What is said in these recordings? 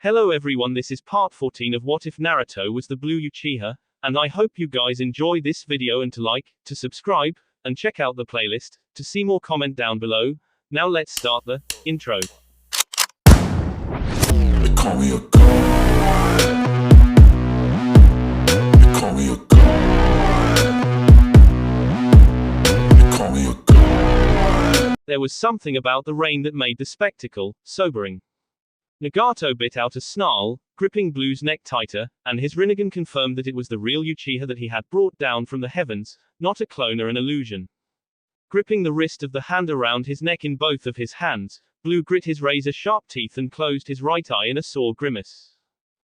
Hello everyone, this is part 14 of What If Naruto Was the Blue Uchiha, and I hope you guys enjoy this video and to like, to subscribe, and check out the playlist, to see more comment down below. Now let's start the intro. They call me a god. They call me a god. They call me a god. There was something about the rain that made the spectacle sobering. Nagato bit out a snarl, gripping Blue's neck tighter, and his Rinnegan confirmed that it was the real Uchiha that he had brought down from the heavens, not a clone or an illusion. Gripping the wrist of the hand around his neck in both of his hands, Blue grit his razor-sharp teeth and closed his right eye in a sore grimace.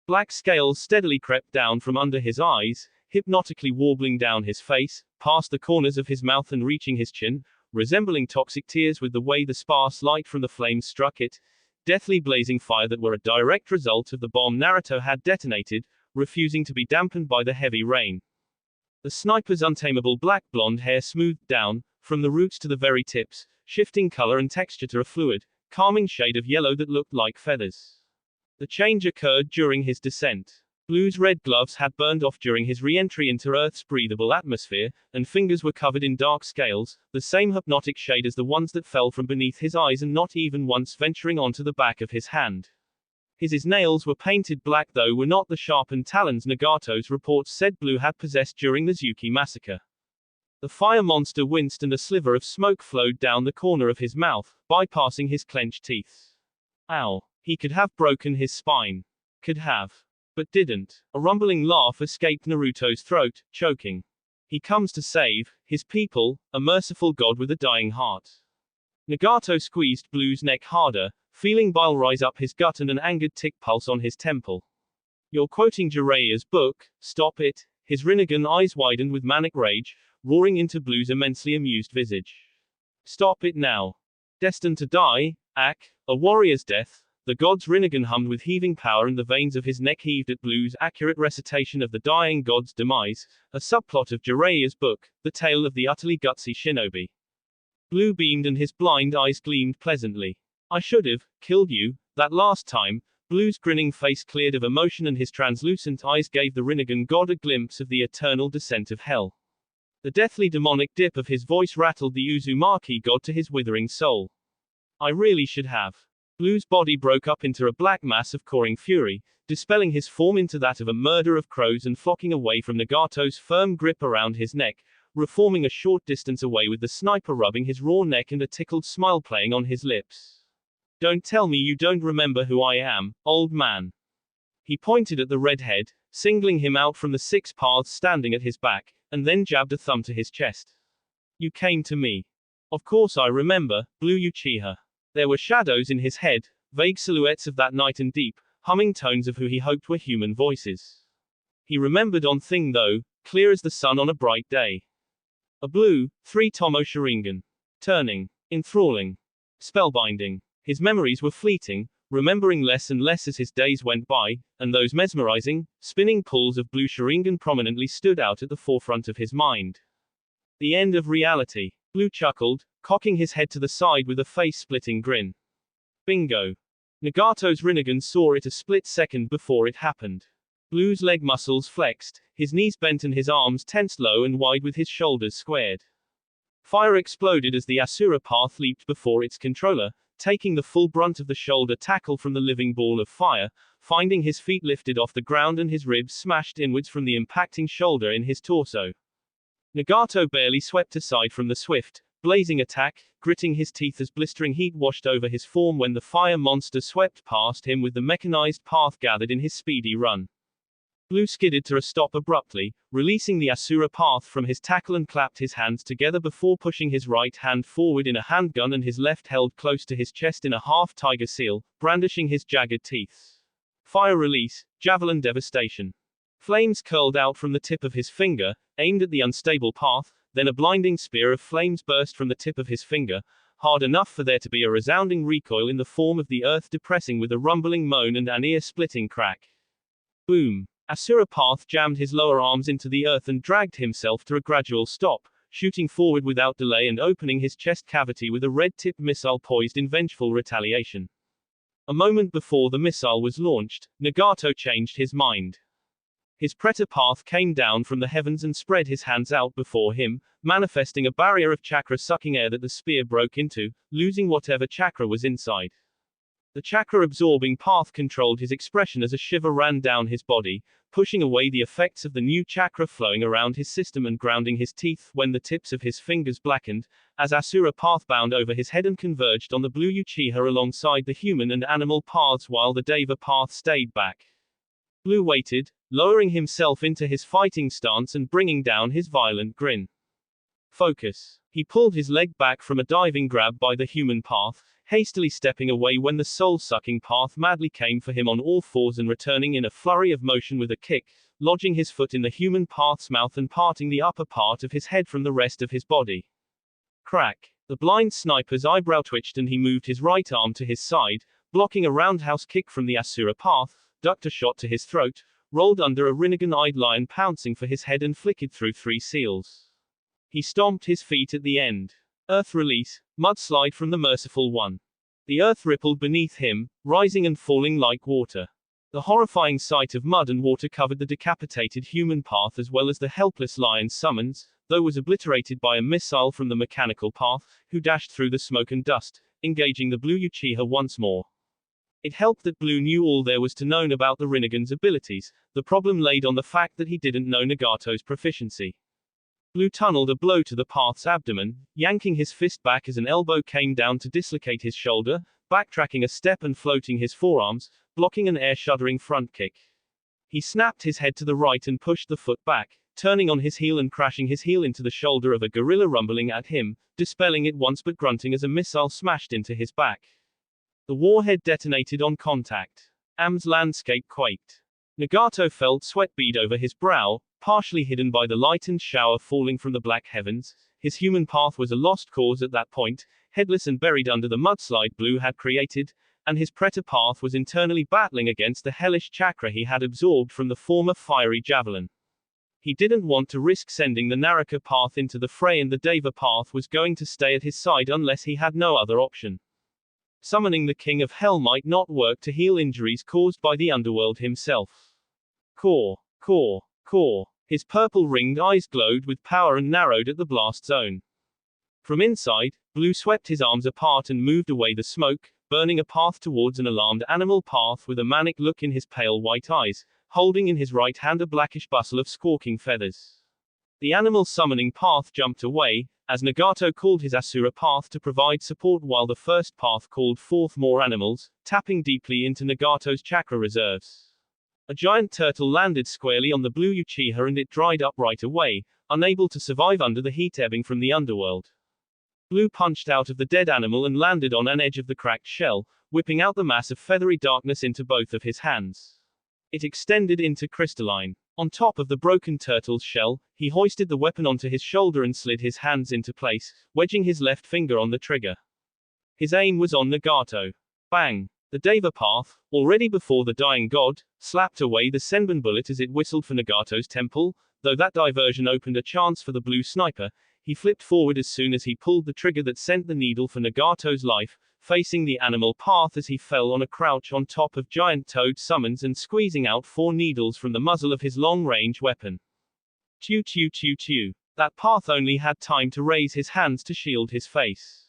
Black scales steadily crept down from under his eyes, hypnotically warbling down his face, past the corners of his mouth and reaching his chin, resembling toxic tears with the way the sparse light from the flames struck it. Deathly blazing fire that were a direct result of the bomb Naruto had detonated, refusing to be dampened by the heavy rain. The sniper's untamable black blonde hair smoothed down, from the roots to the very tips, shifting color and texture to a fluid, calming shade of yellow that looked like feathers. The change occurred during his descent. Blue's red gloves had burned off during his re-entry into Earth's breathable atmosphere, and fingers were covered in dark scales, the same hypnotic shade as the ones that fell from beneath his eyes and not even once venturing onto the back of his hand. His nails were painted black, though were not the sharpened talons Nagato's reports said Blue had possessed during the Zuki massacre. The fire monster winced and a sliver of smoke flowed down the corner of his mouth, bypassing his clenched teeth. Ow. He could have broken his spine. Could have. But didn't. A rumbling laugh escaped Naruto's throat, choking. He comes to save his people, a merciful god with a dying heart. Nagato squeezed Blue's neck harder, feeling bile rise up his gut and an angered tick pulse on his temple. You're quoting Jiraiya's book, stop it. His Rinnegan eyes widened with manic rage, roaring into Blue's immensely amused visage. Stop it now. Destined to die, a warrior's death. The god's Rinnegan hummed with heaving power and the veins of his neck heaved at Blue's accurate recitation of the dying god's demise, a subplot of Jiraiya's book, the tale of the utterly gutsy shinobi. Blue beamed and his blind eyes gleamed pleasantly. I should have killed you, that last time. Blue's grinning face cleared of emotion and his translucent eyes gave the Rinnegan god a glimpse of the eternal descent of hell. The deathly demonic dip of his voice rattled the Uzumaki god to his withering soul. I really should have. Blue's body broke up into a black mass of cawing fury, dispelling his form into that of a murder of crows and flocking away from Nagato's firm grip around his neck, reforming a short distance away with the sniper rubbing his raw neck and a tickled smile playing on his lips. Don't tell me you don't remember who I am, old man. He pointed at the redhead, singling him out from the 6 paths standing at his back, and then jabbed a thumb to his chest. You came to me. Of course I remember, Blue Uchiha. There were shadows in his head, vague silhouettes of that night and deep, humming tones of who he hoped were human voices. He remembered one thing though, clear as the sun on a bright day. A blue, 3-tomo Sharingan. Turning. Enthralling. Spellbinding. His memories were fleeting, remembering less and less as his days went by, and those mesmerizing, spinning pulls of blue Sharingan prominently stood out at the forefront of his mind. The end of reality. Blue chuckled, cocking his head to the side with a face-splitting grin. Bingo. Nagato's Rinnegan saw it a split second before it happened. Blue's leg muscles flexed, his knees bent and his arms tensed low and wide with his shoulders squared. Fire exploded as the Asura path leaped before its controller, taking the full brunt of the shoulder tackle from the living ball of fire, finding his feet lifted off the ground and his ribs smashed inwards from the impacting shoulder in his torso. Nagato barely swept aside from the swift, blazing attack, gritting his teeth as blistering heat washed over his form when the fire monster swept past him with the mechanized path gathered in his speedy run. Blue skidded to a stop abruptly, releasing the Asura path from his tackle and clapped his hands together before pushing his right hand forward in a handgun and his left held close to his chest in a half tiger seal, brandishing his jagged teeth. Fire release, javelin devastation. Flames curled out from the tip of his finger, aimed at the unstable path, then a blinding spear of flames burst from the tip of his finger, hard enough for there to be a resounding recoil in the form of the earth depressing with a rumbling moan and an ear-splitting crack. Boom. Asura Path jammed his lower arms into the earth and dragged himself to a gradual stop, shooting forward without delay and opening his chest cavity with a red-tipped missile poised in vengeful retaliation. A moment before the missile was launched, Nagato changed his mind. His Preta path came down from the heavens and spread his hands out before him, manifesting a barrier of chakra sucking air that the spear broke into, losing whatever chakra was inside. The chakra-absorbing path controlled his expression as a shiver ran down his body, pushing away the effects of the new chakra flowing around his system and grounding his teeth when the tips of his fingers blackened, as Asura path bound over his head and converged on the blue Uchiha alongside the human and animal paths while the Deva path stayed back. Blue waited, lowering himself into his fighting stance and bringing down his violent grin. Focus. He pulled his leg back from a diving grab by the human path, hastily stepping away when the soul-sucking path madly came for him on all fours and returning in a flurry of motion with a kick, lodging his foot in the human path's mouth and parting the upper part of his head from the rest of his body. Crack. The blind sniper's eyebrow twitched and he moved his right arm to his side, blocking a roundhouse kick from the Asura path, ducked a shot to his throat, rolled under a Rinnegan-eyed lion pouncing for his head and flickered through 3 seals. He stomped his feet at the end. Earth release, mudslide from the merciful one. The earth rippled beneath him, rising and falling like water. The horrifying sight of mud and water covered the decapitated human path as well as the helpless lion's summons, though was obliterated by a missile from the mechanical path, who dashed through the smoke and dust, engaging the blue Uchiha once more. It helped that Blue knew all there was to know about the Rinnegan's abilities. The problem laid on the fact that he didn't know Nagato's proficiency. Blue tunneled a blow to the path's abdomen, yanking his fist back as an elbow came down to dislocate his shoulder, backtracking a step and floating his forearms, blocking an air-shuddering front kick. He snapped his head to the right and pushed the foot back, turning on his heel and crashing his heel into the shoulder of a gorilla rumbling at him, dispelling it once but grunting as a missile smashed into his back. The warhead detonated on contact. Am's landscape quaked. Nagato felt sweat bead over his brow, partially hidden by the lightened shower falling from the black heavens. His human path was a lost cause at that point, headless and buried under the mudslide Blue had created, and his Preta path was internally battling against the hellish chakra he had absorbed from the former fiery javelin. He didn't want to risk sending the Naraka path into the fray, and the Deva path was going to stay at his side unless he had no other option. Summoning the King of Hell might not work to heal injuries caused by the underworld himself. Core. His purple-ringed eyes glowed with power and narrowed at the blast zone. From inside, Blue swept his arms apart and moved away the smoke, burning a path towards an alarmed animal path with a manic look in his pale white eyes, holding in his right hand a blackish bustle of squawking feathers. The animal summoning path jumped away, as Nagato called his Asura path to provide support while the first path called forth more animals, tapping deeply into Nagato's chakra reserves. A giant turtle landed squarely on the blue Uchiha and it dried up right away, unable to survive under the heat ebbing from the underworld. Blue punched out of the dead animal and landed on an edge of the cracked shell, whipping out the mass of feathery darkness into both of his hands. It extended into crystalline. On top of the broken turtle's shell, he hoisted the weapon onto his shoulder and slid his hands into place, wedging his left finger on the trigger. His aim was on Nagato. Bang! The Deva path, already before the dying god, slapped away the Senbon bullet as it whistled for Nagato's temple. Though that diversion opened a chance for the blue sniper, he flipped forward as soon as he pulled the trigger that sent the needle for Nagato's life, facing the animal path as he fell on a crouch on top of giant toad summons and squeezing out 4 needles from the muzzle of his long-range weapon. Chew chew chew chew. That path only had time to raise his hands to shield his face.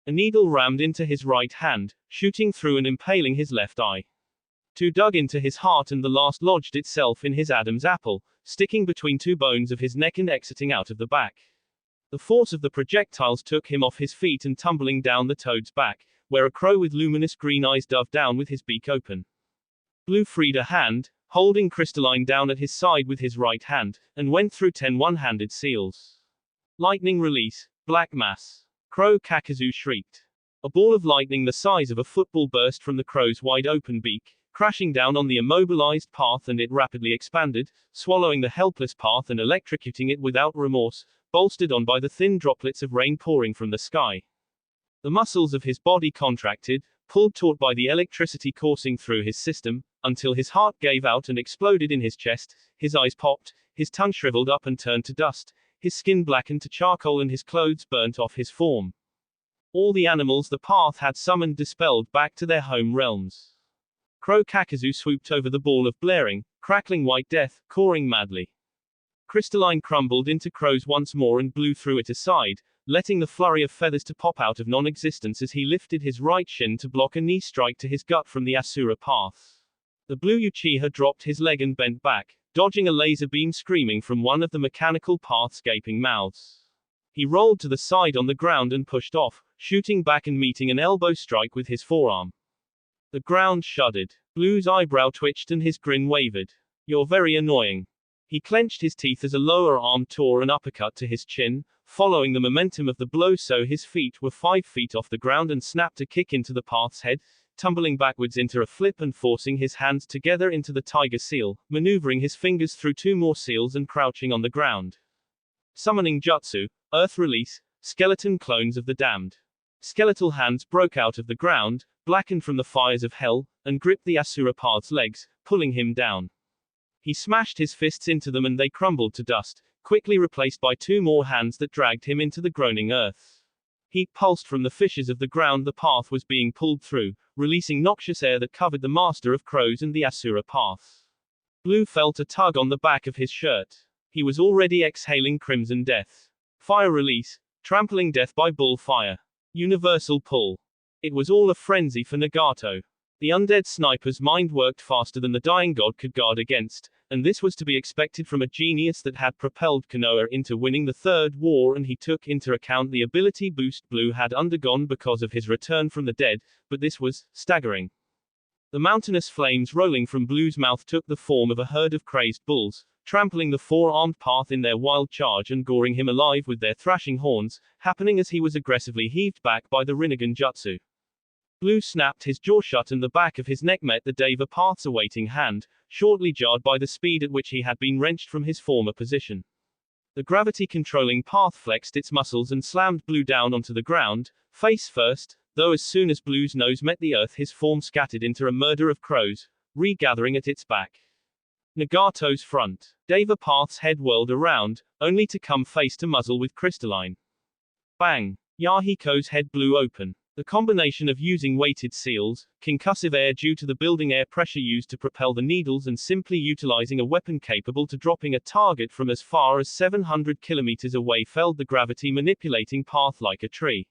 A needle rammed into his right hand, shooting through and impaling his left eye. 2 dug into his heart and the last lodged itself in his Adam's apple, sticking between 2 bones of his neck and exiting out of the back. The force of the projectiles took him off his feet and tumbling down the toad's back, where a crow with luminous green eyes dove down with his beak open. Blue freed a hand, holding crystalline down at his side with his right hand, and went through 10 one-handed seals. Lightning release, black mass. Crow Kakazu shrieked. A ball of lightning the size of a football burst from the crow's wide-open beak, crashing down on the immobilized path, and it rapidly expanded, swallowing the helpless path and electrocuting it without remorse, bolstered on by the thin droplets of rain pouring from the sky. The muscles of his body contracted, pulled taut by the electricity coursing through his system, until his heart gave out and exploded in his chest, his eyes popped, his tongue shriveled up and turned to dust, his skin blackened to charcoal and his clothes burnt off his form. All the animals the path had summoned dispelled back to their home realms. Crow Kakazu swooped over the ball of blaring, crackling white death, cawing madly. Crystalline crumbled into crows once more and blew through it aside, letting the flurry of feathers to pop out of non-existence as he lifted his right shin to block a knee strike to his gut from the Asura path. The blue Uchiha dropped his leg and bent back, dodging a laser beam screaming from one of the mechanical path's gaping mouths. He rolled to the side on the ground and pushed off, shooting back and meeting an elbow strike with his forearm. The ground shuddered. Blue's eyebrow twitched and his grin wavered. "You're very annoying." He clenched his teeth as a lower arm tore an uppercut to his chin, following the momentum of the blow so his feet were 5 feet off the ground and snapped a kick into the path's head, tumbling backwards into a flip and forcing his hands together into the tiger seal, maneuvering his fingers through 2 more seals and crouching on the ground. Summoning Jutsu, Earth Release, Skeleton Clones of the Damned. Skeletal hands broke out of the ground, blackened from the fires of hell, and gripped the Asura path's legs, pulling him down. He smashed his fists into them and they crumbled to dust, quickly replaced by 2 more hands that dragged him into the groaning earth. Heat pulsed from the fissures of the ground the path was being pulled through, releasing noxious air that covered the master of crows and the Asura path. Blue felt a tug on the back of his shirt. He was already exhaling crimson death. Fire release, trampling death by bull fire. Universal pull. It was all a frenzy for Nagato. The undead sniper's mind worked faster than the dying god could guard against, and this was to be expected from a genius that had propelled Konoha into winning the Third War, and he took into account the ability boost Blue had undergone because of his return from the dead, but this was staggering. The mountainous flames rolling from Blue's mouth took the form of a herd of crazed bulls, trampling the 4-armed path in their wild charge and goring him alive with their thrashing horns, happening as he was aggressively heaved back by the Rinnegan Jutsu. Blue snapped his jaw shut and the back of his neck met the Deva path's awaiting hand, shortly jarred by the speed at which he had been wrenched from his former position. The gravity-controlling path flexed its muscles and slammed Blue down onto the ground, face first, though as soon as Blue's nose met the earth his form scattered into a murder of crows, regathering at its back. Nagato's front. Deva path's head whirled around, only to come face to muzzle with Crystalline. Bang! Yahiko's head blew open. The combination of using weighted seals, concussive air due to the building air pressure used to propel the needles and simply utilizing a weapon capable to dropping a target from as far as 700 kilometers away felled the gravity-manipulating path like a tree.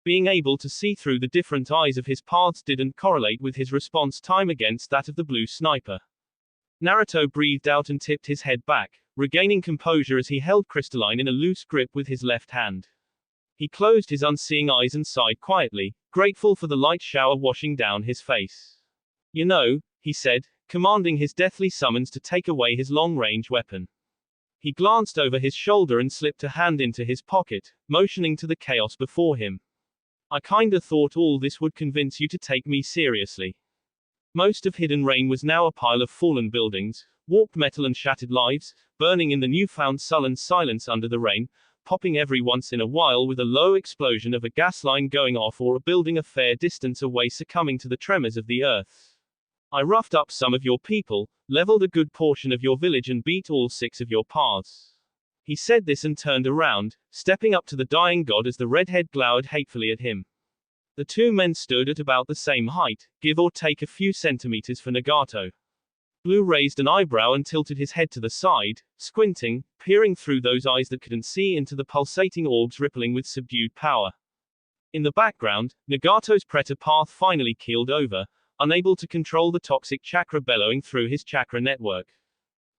Being able to see through the different eyes of his paths didn't correlate with his response time against that of the blue sniper. Naruto breathed out and tipped his head back, regaining composure as he held Crystalline in a loose grip with his left hand. He closed his unseeing eyes and sighed quietly, grateful for the light shower washing down his face. "You know," he said, commanding his deathly summons to take away his long-range weapon. He glanced over his shoulder and slipped a hand into his pocket, motioning to the chaos before him. "I kinda thought all this would convince you to take me seriously." Most of Hidden Rain was now a pile of fallen buildings, warped metal and shattered lives, burning in the newfound sullen silence under the rain, popping every once in a while with a low explosion of a gas line going off or a building a fair distance away succumbing to the tremors of the earth. "I roughed up some of your people, leveled a good portion of your village and beat all 6 of your paths." He said this and turned around, stepping up to the dying god as the redhead glowered hatefully at him. The 2 men stood at about the same height, give or take a few centimeters for Nagato. Blue raised an eyebrow and tilted his head to the side, squinting, peering through those eyes that couldn't see into the pulsating orbs rippling with subdued power. In the background, Nagato's Preta path finally keeled over, unable to control the toxic chakra bellowing through his chakra network.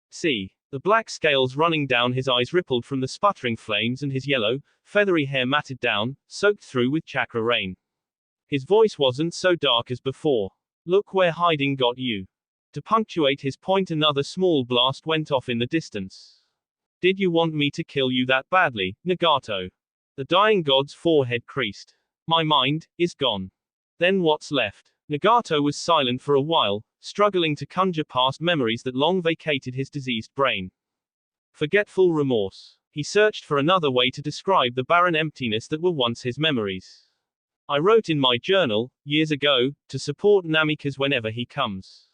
See. The black scales running down his eyes rippled from the sputtering flames and his yellow, feathery hair matted down, soaked through with chakra rain. His voice wasn't so dark as before. "Look where hiding got you." To punctuate his point another small blast went off in the distance. "Did you want me to kill you that badly, Nagato?" The dying god's forehead creased. "My mind is gone. Then what's left?" Nagato was silent for a while, struggling to conjure past memories that long vacated his diseased brain. Forgetful remorse. He searched for another way to describe the barren emptiness that were once his memories. "I wrote in my journal, years ago, to support Namikaze whenever he comes."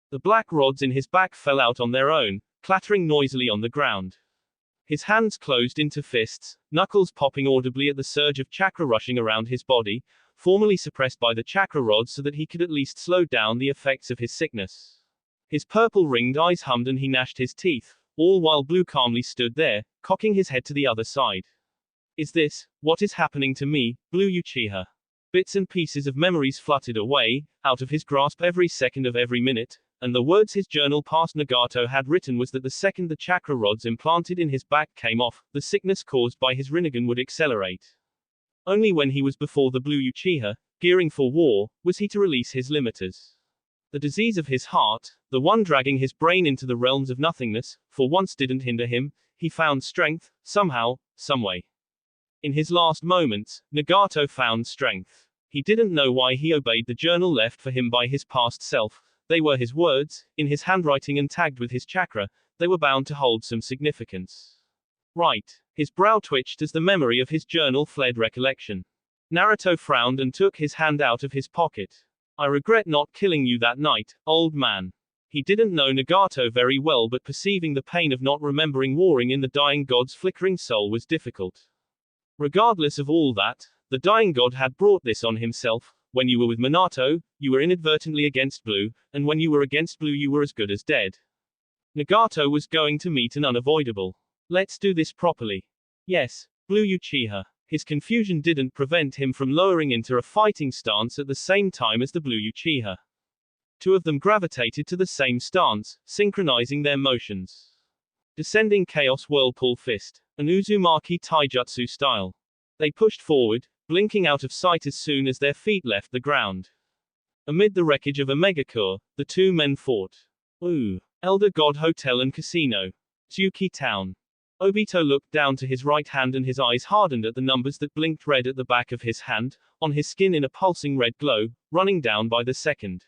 The black rods in his back fell out on their own, clattering noisily on the ground. His hands closed into fists, knuckles popping audibly at the surge of chakra rushing around his body, formerly suppressed by the chakra rods so that he could at least slow down the effects of his sickness. His purple-ringed eyes hummed and he gnashed his teeth, all while Blue calmly stood there, cocking his head to the other side. Is this what is happening to me, Blue Uchiha? Bits and pieces of memories fluttered away, out of his grasp every second of every minute, and the words his journal past Nagato had written was that the second the chakra rods implanted in his back came off, the sickness caused by his Rinnegan would accelerate. Only when he was before the Blue Uchiha, gearing for war, was he to release his limiters. The disease of his heart, the one dragging his brain into the realms of nothingness, for once didn't hinder him. He found strength, somehow, someway. In his last moments, Nagato found strength. He didn't know why he obeyed the journal left for him by his past self. They were his words, in his handwriting and tagged with his chakra. They were bound to hold some significance. Right. His brow twitched as the memory of his journal fled recollection. Naruto frowned and took his hand out of his pocket. I regret not killing you that night, old man. He didn't know Nagato very well, but perceiving the pain of not remembering warring in the dying god's flickering soul was difficult. Regardless of all that, the dying god had brought this on himself. When you were with Minato, you were inadvertently against Blue, and when you were against Blue you were as good as dead. Nagato was going to meet an unavoidable. Let's do this properly. Yes, Blue Uchiha. His confusion didn't prevent him from lowering into a fighting stance at the same time as the Blue Uchiha. Two of them gravitated to the same stance, synchronizing their motions. Descending Chaos Whirlpool Fist, an Uzumaki Taijutsu style. They pushed forward, blinking out of sight as soon as their feet left the ground. Amid the wreckage of a megacore, the two men fought. Ooh. Elder God Hotel and Casino. Tsuki Town. Obito looked down to his right hand and his eyes hardened at the numbers that blinked red at the back of his hand, on his skin in a pulsing red glow, running down by the second.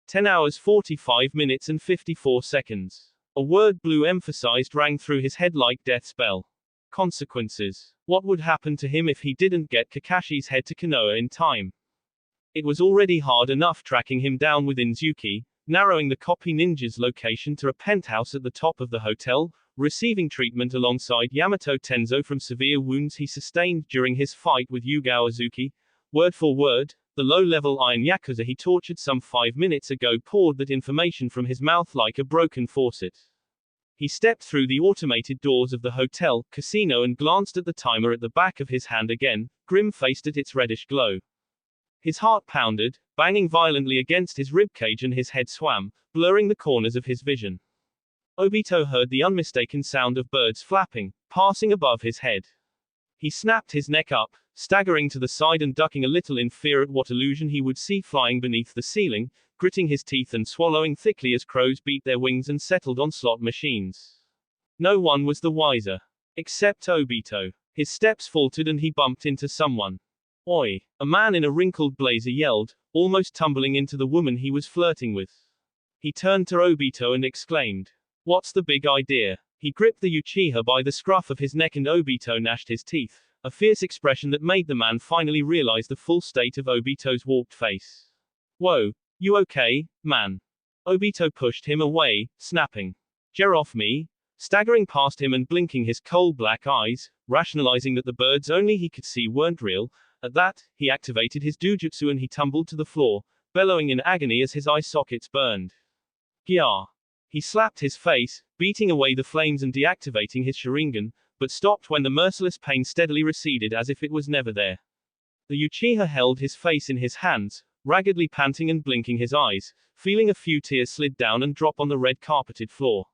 10 hours 45 minutes and 54 seconds. A word Blue emphasized rang through his head like death's bell. Consequences. What would happen to him if he didn't get Kakashi's head to Konoha in time? It was already hard enough tracking him down within Zuki, narrowing the copy ninja's location to a penthouse at the top of the hotel, receiving treatment alongside Yamato Tenzo from severe wounds he sustained during his fight with Yugao Azuki. Word for word, the low-level iron yakuza he tortured some 5 minutes ago poured that information from his mouth like a broken faucet. He stepped through the automated doors of the hotel, casino and glanced at the timer at the back of his hand again, grim-faced at its reddish glow. His heart pounded, banging violently against his ribcage and his head swam, blurring the corners of his vision. Obito heard the unmistakable sound of birds flapping, passing above his head. He snapped his neck up, staggering to the side and ducking a little in fear at what illusion he would see flying beneath the ceiling, gritting his teeth and swallowing thickly as crows beat their wings and settled on slot machines. No one was the wiser. Except Obito. His steps faltered and he bumped into someone. Oi! A man in a wrinkled blazer yelled, almost tumbling into the woman he was flirting with. He turned to Obito and exclaimed. What's the big idea? He gripped the Uchiha by the scruff of his neck and Obito gnashed his teeth, a fierce expression that made the man finally realize the full state of Obito's warped face. Whoa, you okay, man? Obito pushed him away, snapping. Get off me. Staggering past him and blinking his coal black eyes, rationalizing that the birds only he could see weren't real. At that, he activated his dujutsu and he tumbled to the floor, bellowing in agony as his eye sockets burned. Gyah. He slapped his face, beating away the flames and deactivating his Sharingan, but stopped when the merciless pain steadily receded as if it was never there. The Uchiha held his face in his hands, raggedly panting and blinking his eyes, feeling a few tears slid down and drop on the red carpeted floor.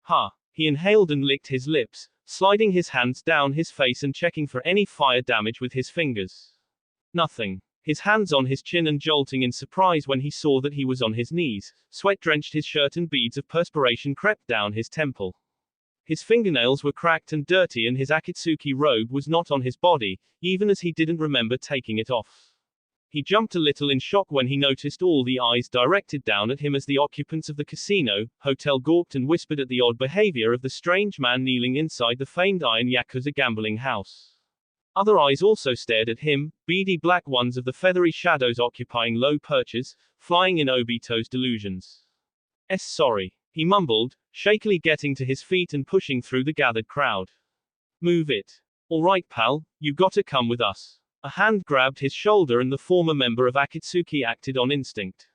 Ha! He inhaled and licked his lips, sliding his hands down his face and checking for any fire damage with his fingers. Nothing. His hands on his chin and jolting in surprise when he saw that he was on his knees, sweat drenched his shirt and beads of perspiration crept down his temple. His fingernails were cracked and dirty and his Akatsuki robe was not on his body, even as he didn't remember taking it off. He jumped a little in shock when he noticed all the eyes directed down at him as the occupants of the casino, hotel gawked and whispered at the odd behavior of the strange man kneeling inside the famed Iron Yakuza gambling house. Other eyes also stared at him, beady black ones of the feathery shadows occupying low perches, flying in Obito's delusions. Sorry. He mumbled, shakily getting to his feet and pushing through the gathered crowd. Move it. All right, pal, you gotta come with us. A hand grabbed his shoulder and the former member of Akatsuki acted on instinct.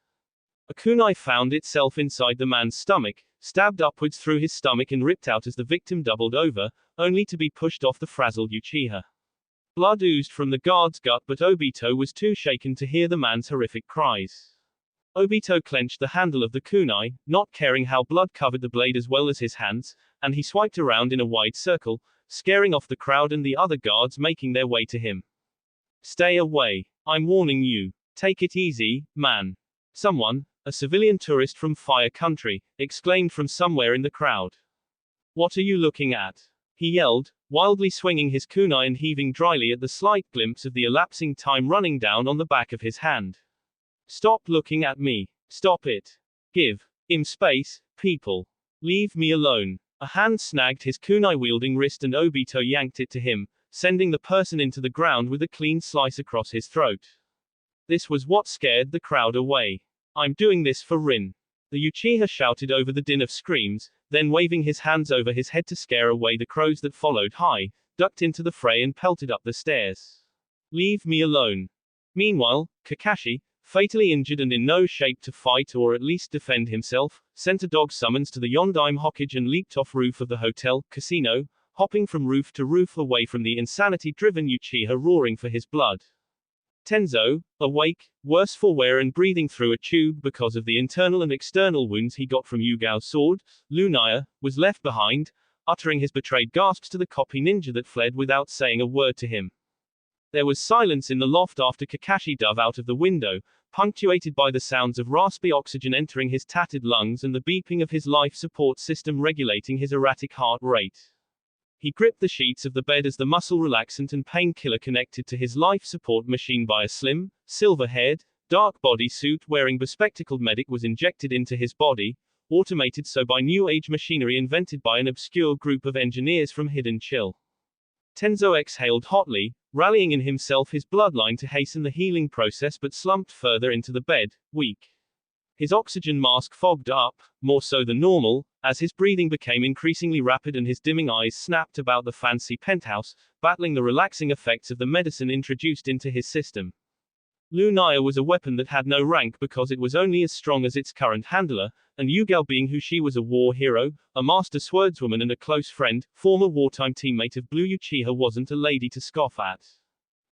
A kunai found itself inside the man's stomach, stabbed upwards through his stomach and ripped out as the victim doubled over, only to be pushed off the frazzled Uchiha. Blood oozed from the guard's gut, but Obito was too shaken to hear the man's horrific cries. Obito clenched the handle of the kunai, not caring how blood covered the blade as well as his hands, and he swiped around in a wide circle, scaring off the crowd and the other guards making their way to him. Stay away. I'm warning you. Take it easy, man. Someone, a civilian tourist from Fire Country, exclaimed from somewhere in the crowd. What are you looking at? He yelled, wildly swinging his kunai and heaving dryly at the slight glimpse of the elapsing time running down on the back of his hand. Stop looking at me. Stop it. Give him space, people. Leave me alone. A hand snagged his kunai-wielding wrist and Obito yanked it to him, sending the person into the ground with a clean slice across his throat. This was what scared the crowd away. I'm doing this for Rin. The Uchiha shouted over the din of screams, then waving his hands over his head to scare away the crows that followed high, ducked into the fray and pelted up the stairs. Leave me alone. Meanwhile, Kakashi, fatally injured and in no shape to fight or at least defend himself, sent a dog summons to the Yondaime Hokage and leaped off roof of the hotel, casino, hopping from roof to roof away from the insanity-driven Uchiha roaring for his blood. Tenzo, awake, worse for wear and breathing through a tube because of the internal and external wounds he got from Yugao's sword, Lunaya, was left behind, uttering his betrayed gasps to the copy ninja that fled without saying a word to him. There was silence in the loft after Kakashi dove out of the window, punctuated by the sounds of raspy oxygen entering his tattered lungs and the beeping of his life support system regulating his erratic heart rate. He gripped the sheets of the bed as the muscle relaxant and painkiller connected to his life support machine by a slim, silver-haired, dark bodysuit wearing bespectacled medic was injected into his body, automated so by new age machinery invented by an obscure group of engineers from Hidden Chill. Tenzo exhaled hotly, rallying in himself his bloodline to hasten the healing process but slumped further into the bed, weak. His oxygen mask fogged up, more so than normal, as his breathing became increasingly rapid and his dimming eyes snapped about the fancy penthouse, battling the relaxing effects of the medicine introduced into his system. Lunaya was a weapon that had no rank because it was only as strong as its current handler, and Yugao being who she was a war hero, a master swordswoman and a close friend, former wartime teammate of Blue Uchiha wasn't a lady to scoff at.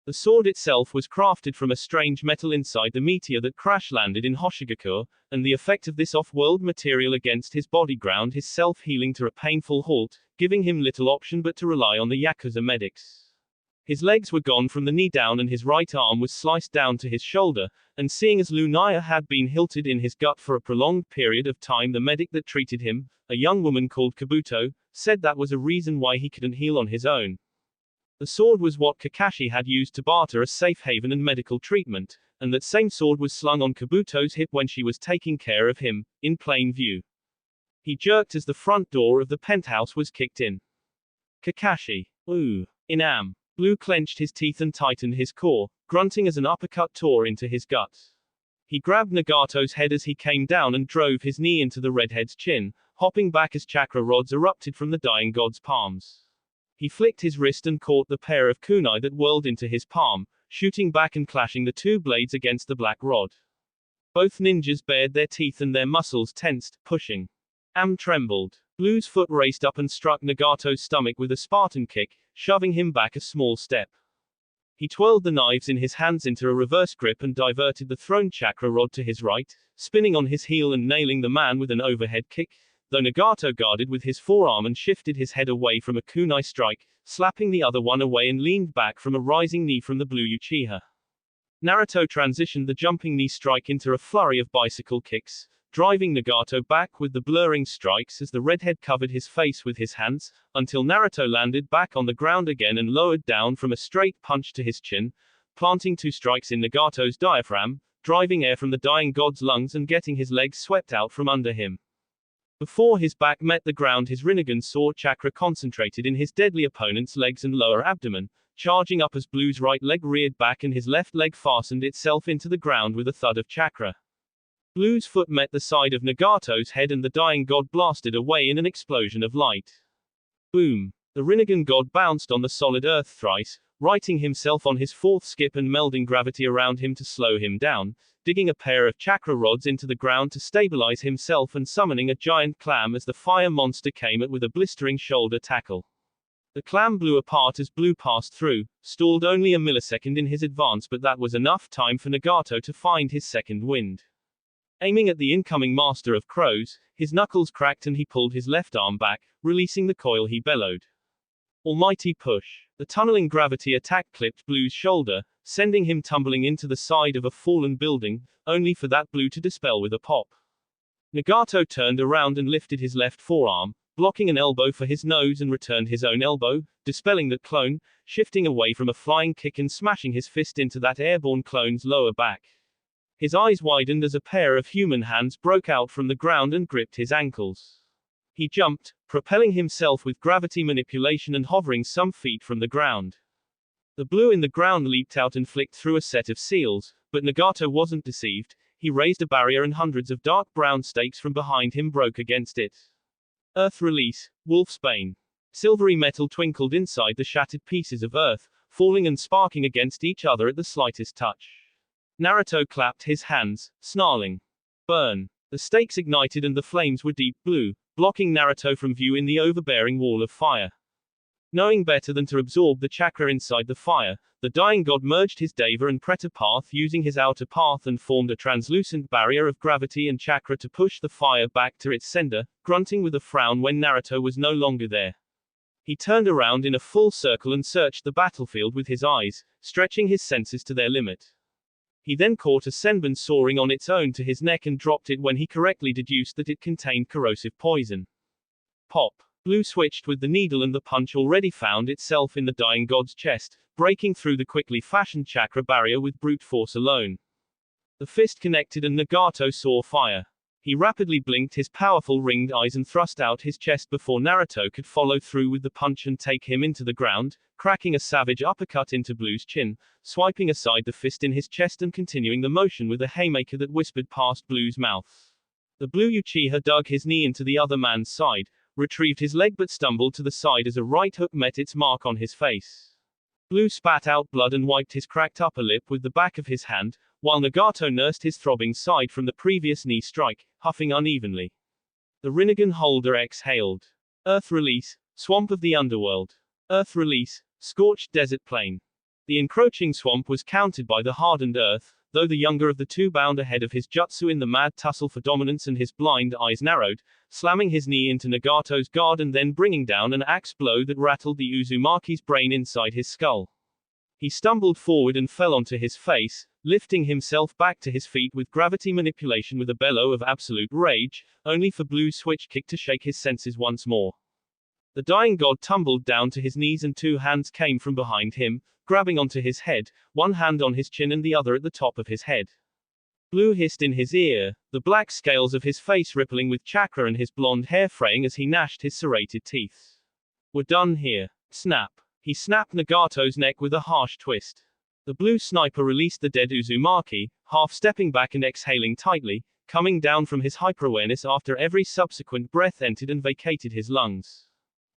The sword itself was crafted from a strange metal inside the meteor that crash-landed in Hoshigakure, and the effect of this off-world material against his body ground his self-healing to a painful halt, giving him little option but to rely on the Yakuza medics. His legs were gone from the knee down and his right arm was sliced down to his shoulder, and seeing as Lunaya had been hilted in his gut for a prolonged period of time, the medic that treated him, a young woman called Kabuto, said that was a reason why he couldn't heal on his own. The sword was what Kakashi had used to barter a safe haven and medical treatment, and that same sword was slung on Kabuto's hip when she was taking care of him, in plain view. He jerked as the front door of the penthouse was kicked in. Kakashi. Ooh. Inam. Blue clenched his teeth and tightened his core, grunting as an uppercut tore into his gut. He grabbed Nagato's head as he came down and drove his knee into the redhead's chin, hopping back as chakra rods erupted from the dying god's palms. He flicked his wrist and caught the pair of kunai that whirled into his palm, shooting back and clashing the two blades against the black rod. Both ninjas bared their teeth and their muscles tensed, pushing. Am trembled. Blue's foot raced up and struck Nagato's stomach with a Spartan kick, shoving him back a small step. He twirled the knives in his hands into a reverse grip and diverted the thrown chakra rod to his right, spinning on his heel and nailing the man with an overhead kick, though Nagato guarded with his forearm and shifted his head away from a kunai strike, slapping the other one away and leaned back from a rising knee from the Blue Uchiha. Naruto transitioned the jumping knee strike into a flurry of bicycle kicks, driving Nagato back with the blurring strikes as the redhead covered his face with his hands, until Naruto landed back on the ground again and lowered down from a straight punch to his chin, planting two strikes in Nagato's diaphragm, driving air from the dying god's lungs and getting his legs swept out from under him. Before his back met the ground, his Rinnegan sword chakra concentrated in his deadly opponent's legs and lower abdomen, charging up as Blue's right leg reared back and his left leg fastened itself into the ground with a thud of chakra. Blue's foot met the side of Nagato's head and the dying god blasted away in an explosion of light. Boom. The Rinnegan god bounced on the solid earth thrice, righting himself on his fourth skip and melding gravity around him to slow him down, digging a pair of chakra rods into the ground to stabilize himself and summoning a giant clam as the fire monster came at with a blistering shoulder tackle. The clam blew apart as Blue passed through, stalled only a millisecond in his advance, but that was enough time for Nagato to find his second wind. Aiming at the incoming master of crows, his knuckles cracked and he pulled his left arm back, releasing the coil. He bellowed. Almighty push. The tunneling gravity attack clipped Blue's shoulder, sending him tumbling into the side of a fallen building, only for that Blue to dispel with a pop. Nagato turned around and lifted his left forearm, blocking an elbow for his nose and returned his own elbow, dispelling that clone, shifting away from a flying kick and smashing his fist into that airborne clone's lower back. His eyes widened as a pair of human hands broke out from the ground and gripped his ankles. He jumped, propelling himself with gravity manipulation and hovering some feet from the ground. The Blue in the ground leaped out and flicked through a set of seals, but Nagato wasn't deceived. He raised a barrier and hundreds of dark brown stakes from behind him broke against it. Earth release, Wolf's Bane. Silvery metal twinkled inside the shattered pieces of earth, falling and sparking against each other at the slightest touch. Naruto clapped his hands, snarling. Burn. The stakes ignited and the flames were deep blue, blocking Naruto from view in the overbearing wall of fire. Knowing better than to absorb the chakra inside the fire, the dying god merged his Deva and Preta path using his outer path and formed a translucent barrier of gravity and chakra to push the fire back to its sender, grunting with a frown when Naruto was no longer there. He turned around in a full circle and searched the battlefield with his eyes, stretching his senses to their limit. He then caught a senbon soaring on its own to his neck and dropped it when he correctly deduced that it contained corrosive poison. Pop. Blue switched with the needle and the punch already found itself in the dying god's chest, breaking through the quickly fashioned chakra barrier with brute force alone. The fist connected and Nagato saw fire. He rapidly blinked his powerful ringed eyes and thrust out his chest before Naruto could follow through with the punch and take him into the ground, cracking a savage uppercut into Blue's chin, swiping aside the fist in his chest and continuing the motion with a haymaker that whispered past Blue's mouth. The Blue Uchiha dug his knee into the other man's side, retrieved his leg but stumbled to the side as a right hook met its mark on his face. Blue spat out blood and wiped his cracked upper lip with the back of his hand, while Nagato nursed his throbbing side from the previous knee strike, huffing unevenly. The Rinnegan holder exhaled. Earth release, swamp of the underworld. Earth release, scorched desert plain. The encroaching swamp was countered by the hardened earth, though the younger of the two bound ahead of his jutsu in the mad tussle for dominance and his blind eyes narrowed, slamming his knee into Nagato's guard and then bringing down an axe blow that rattled the Uzumaki's brain inside his skull. He stumbled forward and fell onto his face, lifting himself back to his feet with gravity manipulation with a bellow of absolute rage, only for Blue's switch kick to shake his senses once more. The dying god tumbled down to his knees and two hands came from behind him, grabbing onto his head, one hand on his chin and the other at the top of his head. Blue hissed in his ear, the black scales of his face rippling with chakra and his blonde hair fraying as he gnashed his serrated teeth. We're done here. Snap. He snapped Nagato's neck with a harsh twist. The blue sniper released the dead Uzumaki, half stepping back and exhaling tightly, coming down from his hyperawareness after every subsequent breath entered and vacated his lungs.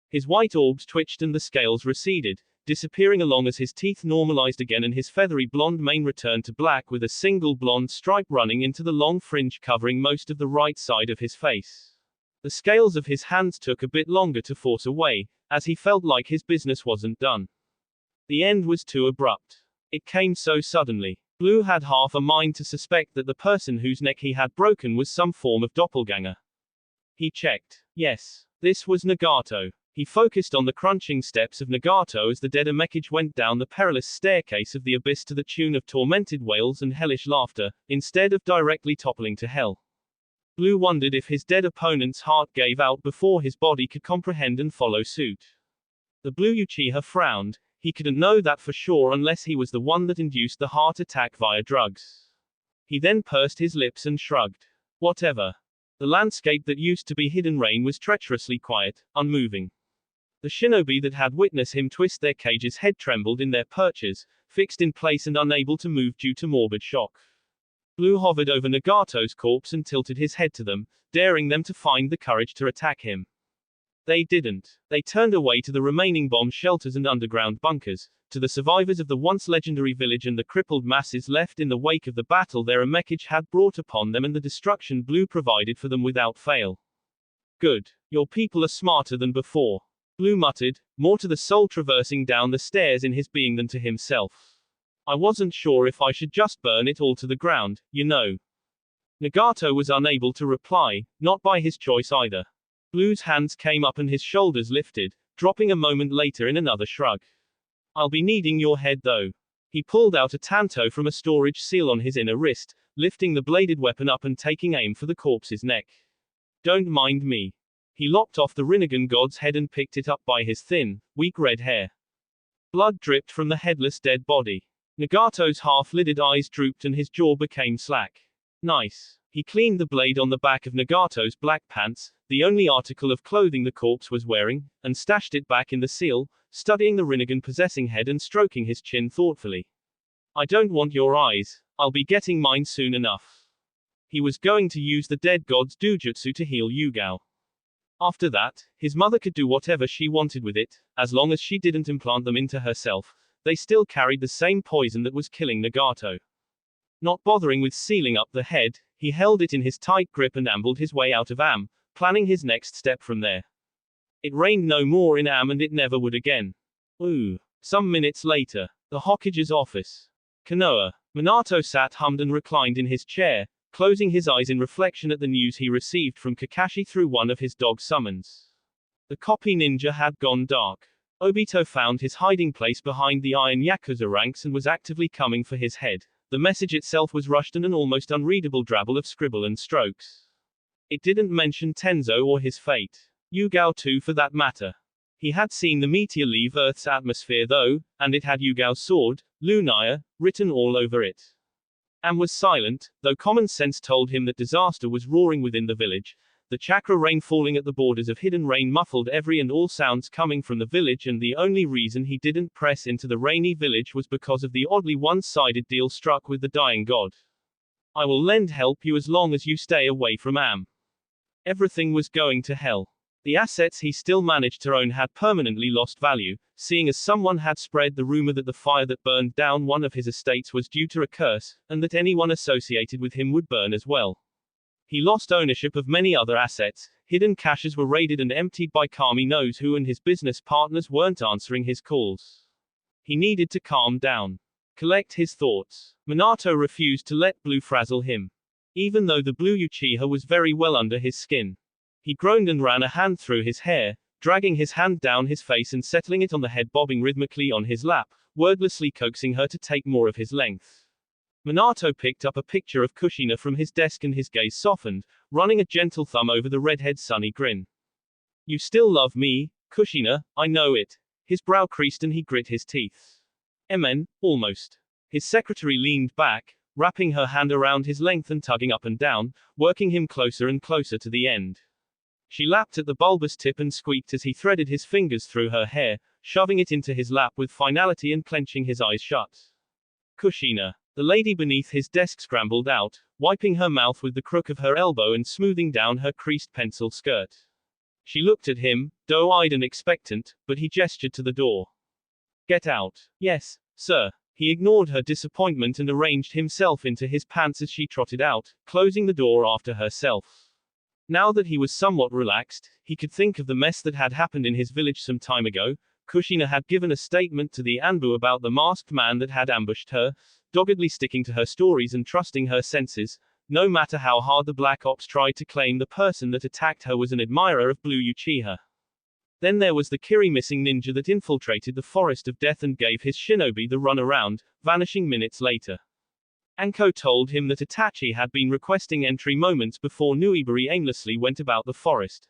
His white orbs twitched and the scales receded, disappearing along as his teeth normalized again and his feathery blonde mane returned to black with a single blonde stripe running into the long fringe covering most of the right side of his face. The scales of his hands took a bit longer to force away, as he felt like his business wasn't done. The end was too abrupt. It came so suddenly. Blue had half a mind to suspect that the person whose neck he had broken was some form of doppelganger. He checked. Yes. This was Nagato. He focused on the crunching steps of Nagato as the dead Amekage went down the perilous staircase of the abyss to the tune of tormented wails and hellish laughter, instead of directly toppling to hell. Blue wondered if his dead opponent's heart gave out before his body could comprehend and follow suit. The Blue Uchiha frowned. He couldn't know that for sure unless he was the one that induced the heart attack via drugs. He then pursed his lips and shrugged. Whatever. The landscape that used to be hidden rain was treacherously quiet, unmoving. The shinobi that had witnessed him twist their cage's head trembled in their perches, fixed in place and unable to move due to morbid shock. Blue hovered over Nagato's corpse and tilted his head to them, daring them to find the courage to attack him. They didn't. They turned away to the remaining bomb shelters and underground bunkers, to the survivors of the once legendary village and the crippled masses left in the wake of the battle their Amekiage had brought upon them and the destruction Blue provided for them without fail. Good. Your people are smarter than before. Blue muttered, more to the soul traversing down the stairs in his being than to himself. I wasn't sure if I should just burn it all to the ground, you know. Nagato was unable to reply, not by his choice either. Blue's hands came up and his shoulders lifted, dropping a moment later in another shrug. I'll be needing your head though. He pulled out a tanto from a storage seal on his inner wrist, lifting the bladed weapon up and taking aim for the corpse's neck. Don't mind me. He lopped off the Rinnegan god's head and picked it up by his thin, weak red hair. Blood dripped from the headless dead body. Nagato's half-lidded eyes drooped and his jaw became slack. Nice. He cleaned the blade on the back of Nagato's black pants, the only article of clothing the corpse was wearing, and stashed it back in the seal, studying the Rinnegan possessing head and stroking his chin thoughtfully. I don't want your eyes. I'll be getting mine soon enough. He was going to use the dead god's dojutsu to heal Yugao. After that, his mother could do whatever she wanted with it, as long as she didn't implant them into herself. They still carried the same poison that was killing Nagato. Not bothering with sealing up the head, he held it in his tight grip and ambled his way out of Am, planning his next step from there. It rained no more in Am and it never would again. Some minutes later, the Hokage's office. Konoha. Minato sat hummed and reclined in his chair, closing his eyes in reflection at the news he received from Kakashi through one of his dog summons. The copy ninja had gone dark. Obito found his hiding place behind the iron Yakuza ranks and was actively coming for his head. The message itself was rushed and an almost unreadable drabble of scribble and strokes. It didn't mention Tenzo or his fate. Yugao too for that matter. He had seen the meteor leave Earth's atmosphere though, and it had Yugao's sword, Lunaya, written all over it. Am was silent, though common sense told him that disaster was roaring within the village. The chakra rain falling at the borders of hidden rain muffled every and all sounds coming from the village, and the only reason he didn't press into the rainy village was because of the oddly one-sided deal struck with the dying god. I will lend help you as long as you stay away from Am. Everything was going to hell. The assets he still managed to own had permanently lost value, seeing as someone had spread the rumor that the fire that burned down one of his estates was due to a curse, and that anyone associated with him would burn as well. He lost ownership of many other assets, hidden caches were raided and emptied by Kami knows who, and his business partners weren't answering his calls. He needed to calm down. Collect his thoughts. Minato refused to let Blue frazzle him. Even though the Blue Uchiha was very well under his skin. He groaned and ran a hand through his hair, dragging his hand down his face and settling it on the head, bobbing rhythmically on his lap, wordlessly coaxing her to take more of his length. Minato picked up a picture of Kushina from his desk and his gaze softened, running a gentle thumb over the redhead's sunny grin. You still love me, Kushina, I know it. His brow creased and he grit his teeth. Emen, almost. His secretary leaned back, wrapping her hand around his length and tugging up and down, working him closer and closer to the end. She lapped at the bulbous tip and squeaked as he threaded his fingers through her hair, shoving it into his lap with finality and clenching his eyes shut. Kushina. The lady beneath his desk scrambled out, wiping her mouth with the crook of her elbow and smoothing down her creased pencil skirt. She looked at him, doe-eyed and expectant, but he gestured to the door. Get out. Yes, sir. He ignored her disappointment and arranged himself into his pants as she trotted out, closing the door after herself. Now that he was somewhat relaxed, he could think of the mess that had happened in his village some time ago. Kushina had given a statement to the Anbu about the masked man that had ambushed her, doggedly sticking to her stories and trusting her senses, no matter how hard the Black Ops tried to claim the person that attacked her was an admirer of Blue Uchiha. Then there was the Kiri missing ninja that infiltrated the Forest of Death and gave his shinobi the runaround, vanishing minutes later. Anko told him that Itachi had been requesting entry moments before Nuibari aimlessly went about the forest.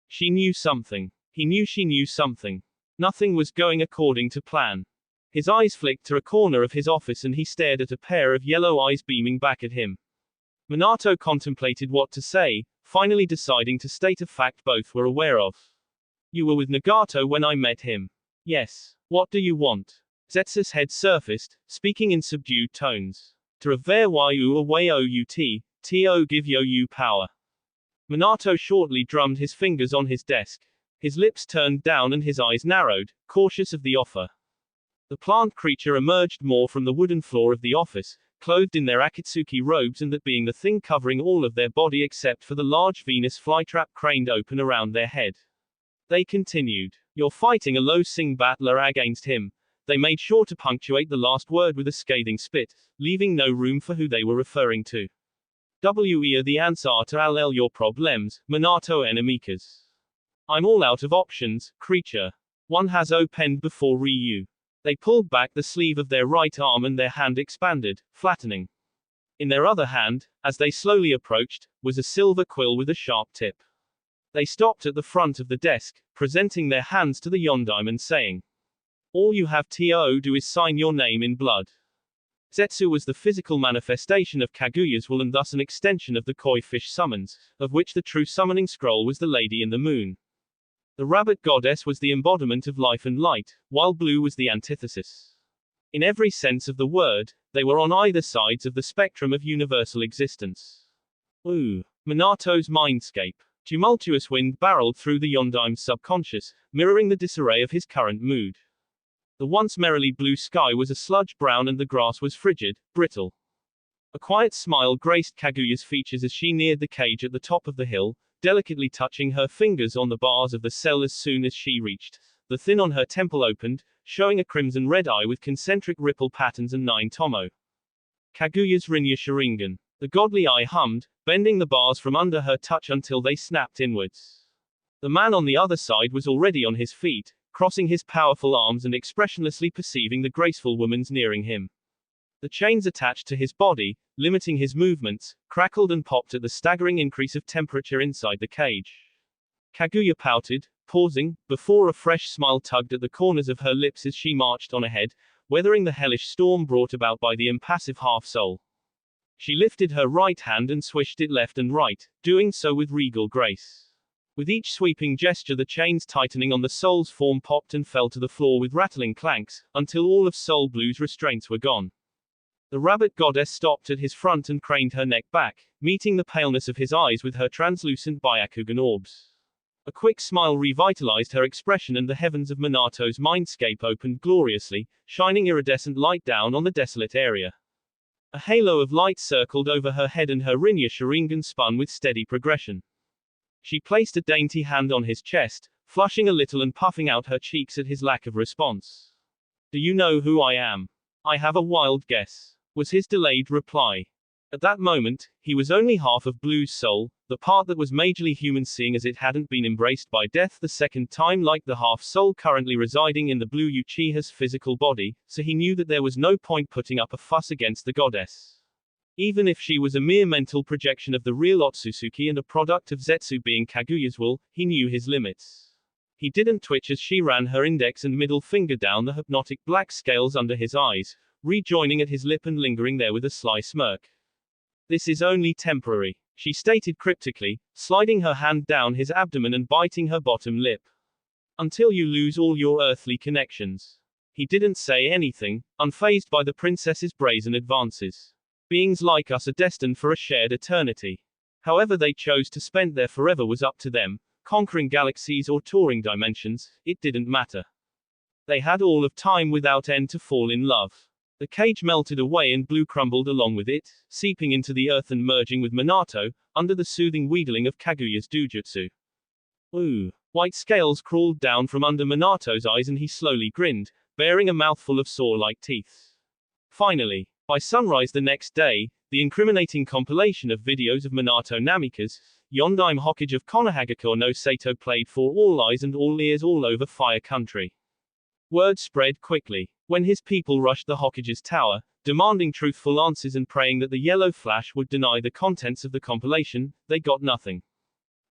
She knew something. He knew she knew something. Nothing was going according to plan. His eyes flicked to a corner of his office and he stared at a pair of yellow eyes beaming back at him. Minato contemplated what to say, finally deciding to state a fact both were aware of. You were with Nagato when I met him. Yes. What do you want? Zetsu's head surfaced, speaking in subdued tones. To ver yu away out, to give you power. Minato shortly drummed his fingers on his desk. His lips turned down and his eyes narrowed, cautious of the offer. The plant creature emerged more from the wooden floor of the office, clothed in their Akatsuki robes and that being the thing covering all of their body except for the large Venus flytrap craned open around their head. They continued. You're fighting a low-sing battler against him. They made sure to punctuate the last word with a scathing spit, leaving no room for who they were referring to. We are the answer to all your problems, Minato enemikas. I'm all out of options, creature. One has opened before Ryu. They pulled back the sleeve of their right arm and their hand expanded, flattening. In their other hand, as they slowly approached, was a silver quill with a sharp tip. They stopped at the front of the desk, presenting their hands to the Yondaime and saying, all you have to do is sign your name in blood. Zetsu was the physical manifestation of Kaguya's will and thus an extension of the koi fish summons, of which the true summoning scroll was the Lady in the Moon. The rabbit goddess was the embodiment of life and light, while blue was the antithesis. In every sense of the word, they were on either sides of the spectrum of universal existence. Ooh. Minato's mindscape. Tumultuous wind barreled through the Yondaime's subconscious, mirroring the disarray of his current mood. The once merrily blue sky was a sludge brown and the grass was frigid, brittle. A quiet smile graced Kaguya's features as she neared the cage at the top of the hill, delicately touching her fingers on the bars of the cell as soon as she reached. The thin on her temple opened, showing a crimson red eye with concentric ripple patterns and 9 tomo. Kaguya's Rinja Sharingan. The godly eye hummed, bending the bars from under her touch until they snapped inwards. The man on the other side was already on his feet, crossing his powerful arms and expressionlessly perceiving the graceful woman's nearing him. The chains attached to his body, limiting his movements, crackled and popped at the staggering increase of temperature inside the cage. Kaguya pouted, pausing, before a fresh smile tugged at the corners of her lips as she marched on ahead, weathering the hellish storm brought about by the impassive half-soul. She lifted her right hand and swished it left and right, doing so with regal grace. With each sweeping gesture the chains tightening on the soul's form popped and fell to the floor with rattling clanks, until all of Soul Blue's restraints were gone. The rabbit goddess stopped at his front and craned her neck back, meeting the paleness of his eyes with her translucent Byakugan orbs. A quick smile revitalized her expression and the heavens of Minato's mindscape opened gloriously, shining iridescent light down on the desolate area. A halo of light circled over her head and her Rinja Sharingan spun with steady progression. She placed a dainty hand on his chest, flushing a little and puffing out her cheeks at his lack of response. Do you know who I am? I have a wild guess, was his delayed reply. At that moment, he was only half of Blue's soul, the part that was majorly human seeing as it hadn't been embraced by death the second time like the half-soul currently residing in the blue Uchiha's physical body, so he knew that there was no point putting up a fuss against the goddess. Even if she was a mere mental projection of the real Otsutsuki and a product of Zetsu being Kaguya's will, he knew his limits. He didn't twitch as she ran her index and middle finger down the hypnotic black scales under his eyes, rejoining at his lip and lingering there with a sly smirk. This is only temporary, she stated cryptically, sliding her hand down his abdomen and biting her bottom lip. Until you lose all your earthly connections. He didn't say anything, unfazed by the princess's brazen advances. Beings like us are destined for a shared eternity. However they chose to spend their forever was up to them, conquering galaxies or touring dimensions, it didn't matter. They had all of time without end to fall in love. The cage melted away and Blue crumbled along with it, seeping into the earth and merging with Minato, under the soothing wheedling of Kaguya's dujutsu. Ooh. White scales crawled down from under Minato's eyes and he slowly grinned, bearing a mouthful of saw-like teeth. Finally. By sunrise the next day, the incriminating compilation of videos of Minato Namikaze, Yondaime Hokage of Konohagakure no Sato played for all eyes and all ears all over Fire Country. Word spread quickly. When his people rushed the Hokage's tower, demanding truthful answers and praying that the yellow flash would deny the contents of the compilation, they got nothing.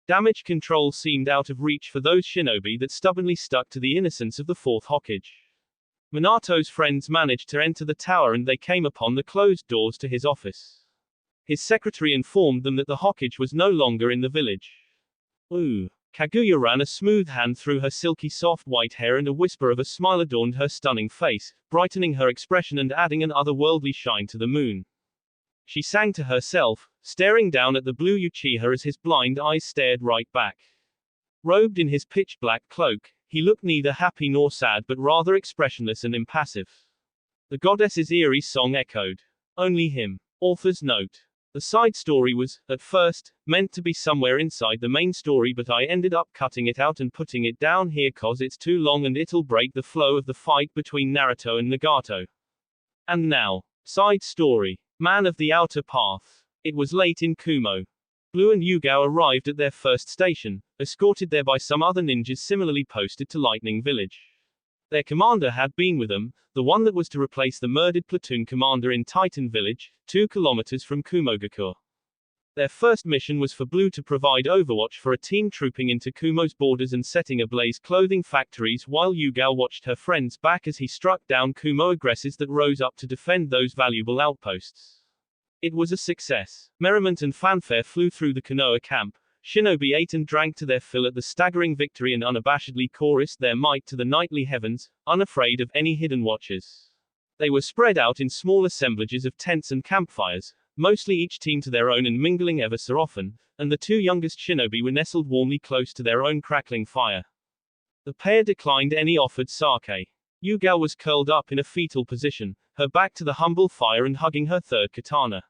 Damage control seemed out of reach for those shinobi that stubbornly stuck to the innocence of the fourth Hokage. Minato's friends managed to enter the tower and they came upon the closed doors to his office. His secretary informed them that the Hokage was no longer in the village. Ooh. Kaguya ran a smooth hand through her silky soft white hair and a whisper of a smile adorned her stunning face, brightening her expression and adding an otherworldly shine to the moon. She sang to herself, staring down at the blue Uchiha as his blind eyes stared right back. Robed in his pitch-black cloak, he looked neither happy nor sad but rather expressionless and impassive. The goddess's eerie song echoed. Only him. Author's note. The side story was, at first, meant to be somewhere inside the main story, but I ended up cutting it out and putting it down here cause it's too long and it'll break the flow of the fight between Naruto and Nagato. And now. Side story. Man of the Outer Path. It was late in Kumo. Blue and Yugao arrived at their first station, escorted there by some other ninjas similarly posted to Lightning Village. Their commander had been with them, the one that was to replace the murdered platoon commander in Titan Village, 2 kilometers from Kumogakur. Their first mission was for Blue to provide overwatch for a team trooping into Kumo's borders and setting ablaze clothing factories while Yugao watched her friend's back as he struck down Kumo aggressors that rose up to defend those valuable outposts. It was a success. Merriment and fanfare flew through the Konoha camp. Shinobi ate and drank to their fill at the staggering victory and unabashedly chorused their might to the nightly heavens, unafraid of any hidden watchers. They were spread out in small assemblages of tents and campfires, mostly each team to their own and mingling ever so often, and the 2 youngest shinobi were nestled warmly close to their own crackling fire. The pair declined any offered sake. Yugao was curled up in a fetal position, her back to the humble fire and hugging her third katana.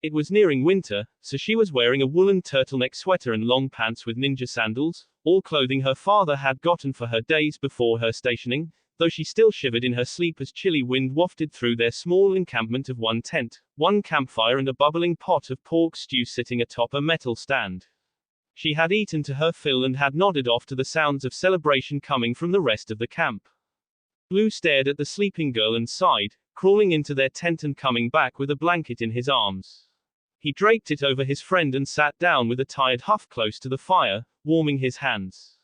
It was nearing winter, so she was wearing a woolen turtleneck sweater and long pants with ninja sandals, all clothing her father had gotten for her days before her stationing, though she still shivered in her sleep as chilly wind wafted through their small encampment of 1 tent, 1 campfire and a bubbling pot of pork stew sitting atop a metal stand. She had eaten to her fill and had nodded off to the sounds of celebration coming from the rest of the camp. Blue stared at the sleeping girl and sighed, crawling into their tent and coming back with a blanket in his arms. He draped it over his friend and sat down with a tired huff close to the fire, warming his hands.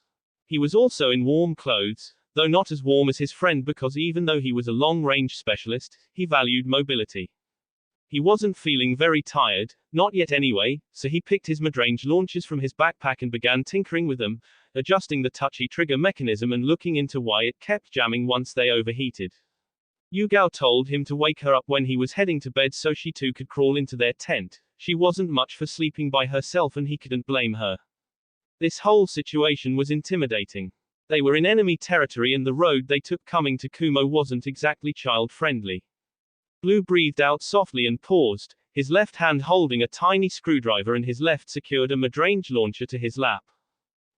He was also in warm clothes, though not as warm as his friend because even though he was a long-range specialist, he valued mobility. He wasn't feeling very tired, not yet anyway, so he picked his mid-range launchers from his backpack and began tinkering with them, adjusting the touchy trigger mechanism and looking into why it kept jamming once they overheated. Yugao told him to wake her up when he was heading to bed so she too could crawl into their tent. She wasn't much for sleeping by herself and he couldn't blame her. This whole situation was intimidating. They were in enemy territory and the road they took coming to Kumo wasn't exactly child-friendly. Blue breathed out softly and paused, his left hand holding a tiny screwdriver and his left secured a mid-range launcher to his lap.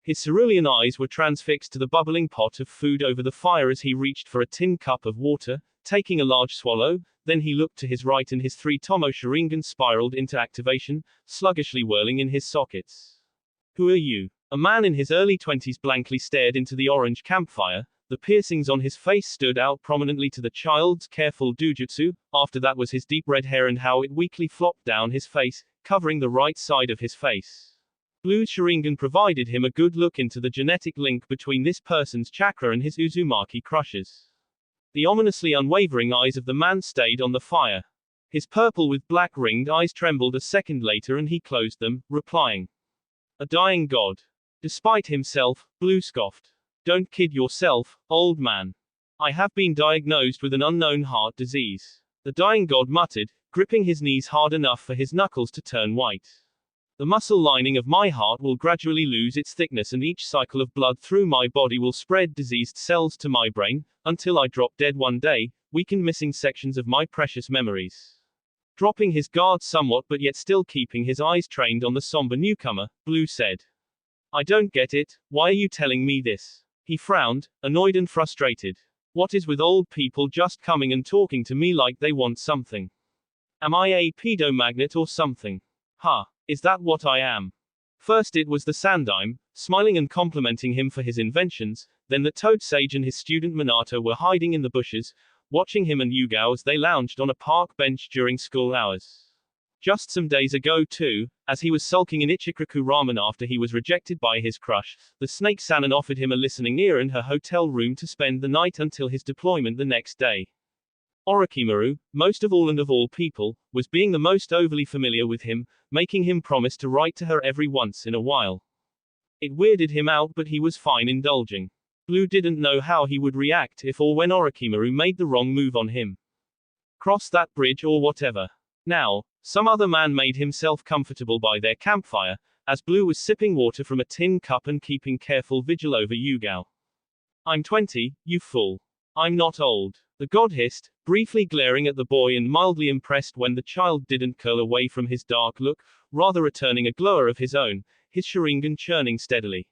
His cerulean eyes were transfixed to the bubbling pot of food over the fire as he reached for a tin cup of water, taking a large swallow, then he looked to his right and his 3 Tomo Sharingan spiraled into activation, sluggishly whirling in his sockets. Who are you? A man in his early 20s blankly stared into the orange campfire, the piercings on his face stood out prominently to the child's careful dojutsu, after that was his deep red hair and how it weakly flopped down his face, covering the right side of his face. Blue's Sharingan provided him a good look into the genetic link between this person's chakra and his Uzumaki crushes. The ominously unwavering eyes of the man stayed on the fire. His purple with black ringed eyes trembled a second later and he closed them, replying. A dying god. Despite himself, Blue scoffed. Don't kid yourself, old man. I have been diagnosed with an unknown heart disease. The dying god muttered, gripping his knees hard enough for his knuckles to turn white. The muscle lining of my heart will gradually lose its thickness and each cycle of blood through my body will spread diseased cells to my brain, until I drop dead one day, weaken missing sections of my precious memories. Dropping his guard somewhat but yet still keeping his eyes trained on the somber newcomer, Blue said. I don't get it, why are you telling me this? He frowned, annoyed and frustrated. What is with old people just coming and talking to me like they want something? Am I a pedo-magnet or something? Huh. Is that what I am? First it was the Sandaime, smiling and complimenting him for his inventions, then the Toad Sage and his student Minato were hiding in the bushes, watching him and Yugao as they lounged on a park bench during school hours. Just some days ago too, as he was sulking in Ichiraku Ramen after he was rejected by his crush, the Snake Sanin offered him a listening ear in her hotel room to spend the night until his deployment the next day. Orochimaru, most of all and of all people, was being the most overly familiar with him, making him promise to write to her every once in a while. It weirded him out but he was fine indulging. Blue didn't know how he would react if or when Orochimaru made the wrong move on him. Cross that bridge or whatever. Now, Some other man made himself comfortable by their campfire, as Blue was sipping water from a tin cup and keeping careful vigil over Yugao. I'm 20, you fool. I'm not old. The god hissed, briefly glaring at the boy and mildly impressed when the child didn't curl away from his dark look, rather returning a glower of his own, his Sharingan churning steadily.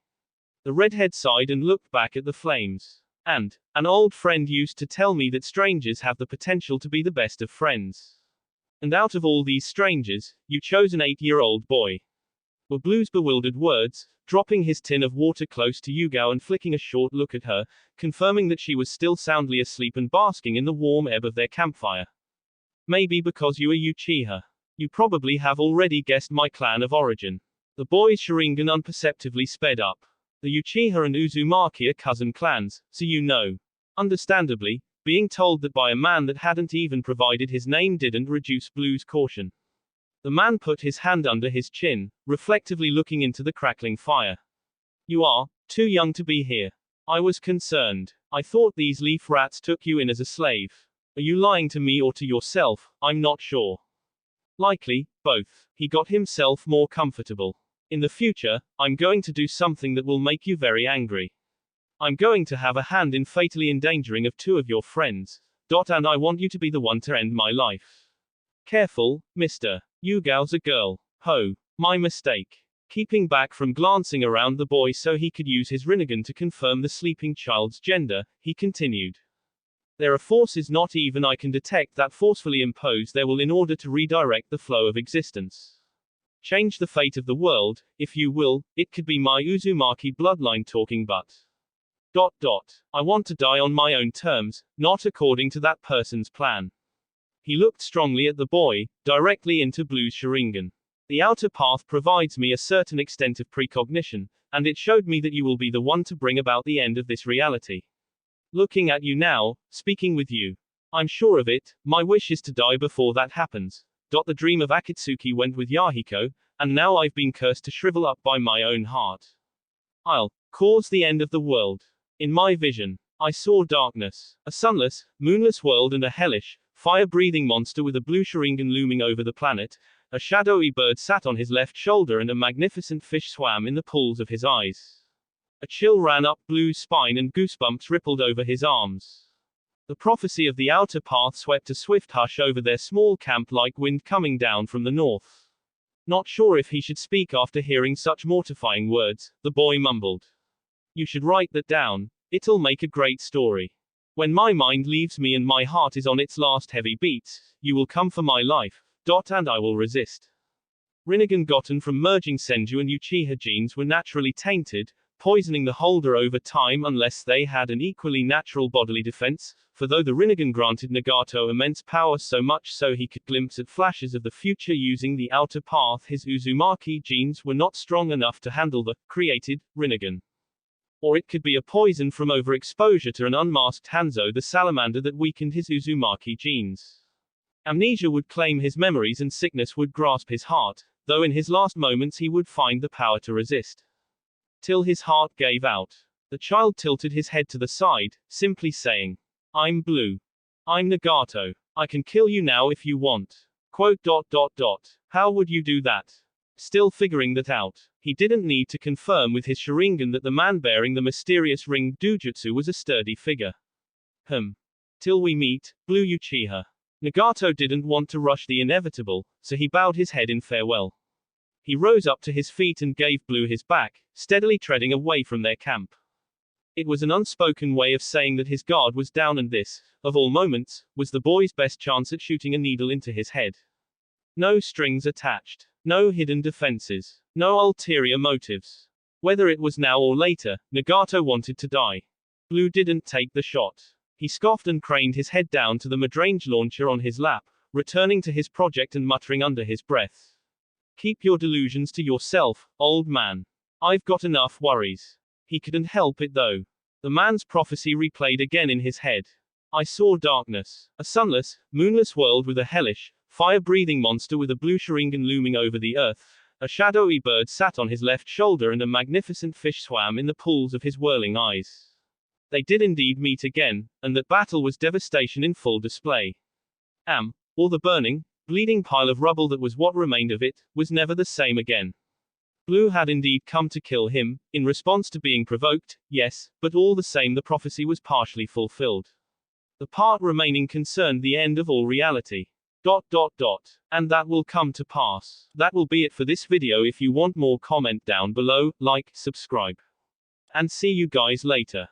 The redhead sighed and looked back at the flames. And, an old friend used to tell me that strangers have the potential to be the best of friends. And out of all these strangers, you chose an 8-year-old boy. Were Blue's bewildered words, dropping his tin of water close to Yugao and flicking a short look at her, confirming that she was still soundly asleep and basking in the warm ebb of their campfire. Maybe because you are Uchiha. You probably have already guessed my clan of origin. The boy's Sharingan imperceptibly sped up. The Uchiha and Uzumaki are cousin clans, so you know. Understandably, being told that by a man that hadn't even provided his name didn't reduce Blue's caution. The man put his hand under his chin, reflectively looking into the crackling fire. You are too young to be here. I was concerned. I thought these leaf rats took you in as a slave. Are you lying to me or to yourself? I'm not sure. Likely, both. He got himself more comfortable. In the future, I'm going to do something that will make you very angry. I'm going to have a hand in fatally endangering of 2 of your friends. And I want you to be the one to end my life. Careful, mister. Yugao's a girl. Ho. My mistake. Keeping back from glancing around the boy so he could use his Rinnegan to confirm the sleeping child's gender, he continued. There are forces not even I can detect that forcefully impose their will in order to redirect the flow of existence. Change the fate of the world, if you will. It could be my Uzumaki bloodline talking, but. I want to die on my own terms, not according to that person's plan. He looked strongly at the boy, directly into Blue's Sharingan. The outer path provides me a certain extent of precognition, and it showed me that you will be the one to bring about the end of this reality. Looking at you now, speaking with you. I'm sure of it, my wish is to die before that happens. The dream of Akatsuki went with Yahiko, and now I've been cursed to shrivel up by my own heart. I'll cause the end of the world. In my vision, I saw darkness, a sunless, moonless world and a hellish, fire-breathing monster with a blue Sharingan looming over the planet. A shadowy bird sat on his left shoulder and a magnificent fish swam in the pools of his eyes. A chill ran up Blue's spine and goosebumps rippled over his arms. The prophecy of the outer path swept a swift hush over their small camp like wind coming down from the north. Not sure if he should speak after hearing such mortifying words, the boy mumbled. You should write that down, it'll make a great story. When my mind leaves me and my heart is on its last heavy beats, you will come for my life, and I will resist. Rinnegan gotten from merging Senju and Uchiha genes were naturally tainted, poisoning the holder over time unless they had an equally natural bodily defense, for though the Rinnegan granted Nagato immense power so much so he could glimpse at flashes of the future using the outer path, his Uzumaki genes were not strong enough to handle the created Rinnegan. Or it could be a poison from overexposure to an unmasked Hanzo the salamander that weakened his Uzumaki genes. Amnesia would claim his memories and sickness would grasp his heart, though in his last moments he would find the power to resist. Till his heart gave out. The child tilted his head to the side, simply saying, I'm Blue. I'm Nagato. I can kill you now if you want. How would you do that? Still figuring that out. He didn't need to confirm with his Sharingan that the man bearing the mysterious ring Dujutsu was a sturdy figure. Till we meet, Blue Uchiha. Nagato didn't want to rush the inevitable, so he bowed his head in farewell. He rose up to his feet and gave Blue his back, steadily treading away from their camp. It was an unspoken way of saying that his guard was down and this, of all moments, was the boy's best chance at shooting a needle into his head. No strings attached. No hidden defenses. No ulterior motives. Whether it was now or later, Nagato wanted to die. Blue didn't take the shot. He scoffed and craned his head down to the midrange launcher on his lap, returning to his project and muttering under his breath. Keep your delusions to yourself, old man. I've got enough worries. He couldn't help it though. The man's prophecy replayed again in his head. I saw darkness. A sunless, moonless world with a hellish, fire-breathing monster with a blue Sharingan looming over the earth. A shadowy bird sat on his left shoulder and a magnificent fish swam in the pools of his whirling eyes. They did indeed meet again, and that battle was devastation in full display. Or the burning, bleeding pile of rubble that was what remained of it, was never the same again. Blue had indeed come to kill him, in response to being provoked, yes, but all the same the prophecy was partially fulfilled. The part remaining concerned the end of all reality. ... And that will come to pass. That will be it for this video. If you want more, comment down below, like, subscribe. And see you guys later.